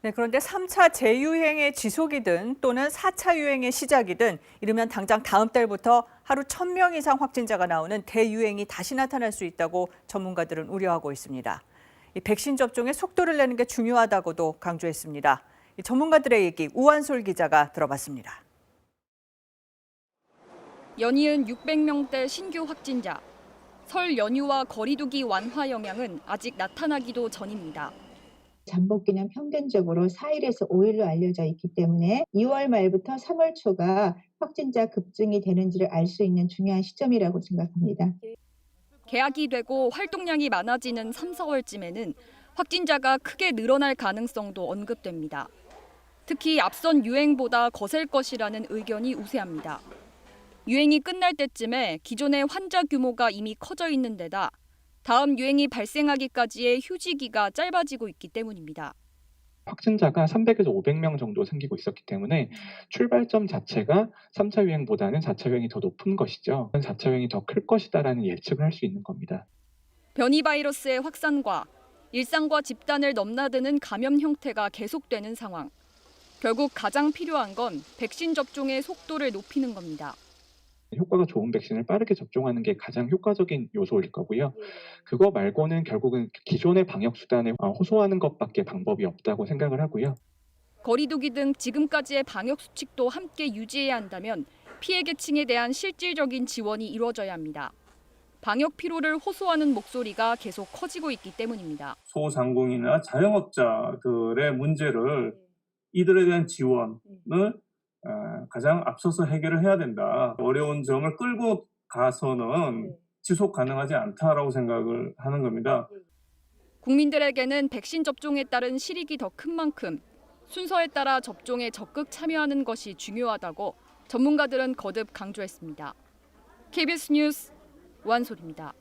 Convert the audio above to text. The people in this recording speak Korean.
네, 그런데 3차 재유행의 지속이든 또는 4차 유행의 시작이든 이르면 당장 다음 달부터 하루 1,000명 이상 확진자가 나오는 대유행이 다시 나타날 수 있다고 전문가들은 우려하고 있습니다. 이 백신 접종의 속도를 내는 게 중요하다고도 강조했습니다. 이 전문가들의 얘기 우한솔 기자가 들어봤습니다. 연이은 600명대 신규 확진자. 설 연휴와 거리두기 완화 영향은 아직 나타나기도 전입니다. 잠복기는 평균적으로 4일에서 5일로 알려져 있기 때문에 2월 말부터 3월 초가 확진자 급증이 되는지를 알 수 있는 중요한 시점이라고 생각합니다. 개학이 되고 활동량이 많아지는 3, 4월쯤에는 확진자가 크게 늘어날 가능성도 언급됩니다. 특히 앞선 유행보다 거셀 것이라는 의견이 우세합니다. 유행이 끝날 때쯤에 기존의 환자 규모가 이미 커져 있는 데다 다음 유행이 발생하기까지의 휴지기가 짧아지고 있기 때문입니다. 확진자가 300에서 500명 정도 생기고 있었기 때문에 출발점 자체가 3차 유행보다는 4차 유행이 더 높은 것이죠. 4차 유행이 더 클 것이다라는 예측을 할 수 있는 겁니다. 변이 바이러스의 확산과 일상과 집단을 넘나드는 감염 형태가 계속되는 상황. 결국 가장 필요한 건 백신 접종의 속도를 높이는 겁니다. 효과가 좋은 백신을 빠르게 접종하는 게 가장 효과적인 요소일 거고요. 그거 말고는 결국은 기존의 방역 수단을 호소하는 것밖에 방법이 없다고 생각을 하고요. 거리두기 등 지금까지의 방역 수칙도 함께 유지해야 한다면 피해 계층에 대한 실질적인 지원이 이루어져야 합니다. 방역 피로를 호소하는 목소리가 계속 커지고 있기 때문입니다. 소상공인이나 자영업자들의 문제를 이들에 대한 지원을 가장 앞서서 해결을 해야 된다. 어려운 점을 끌고 가서는 지속 가능하지 않다라고 생각을 하는 겁니다. 국민들에게는 백신 접종에 따른 실익이 더 큰 만큼 순서에 따라 접종에 적극 참여하는 것이 중요하다고 전문가들은 거듭 강조했습니다. KBS 뉴스 우한솔입니다.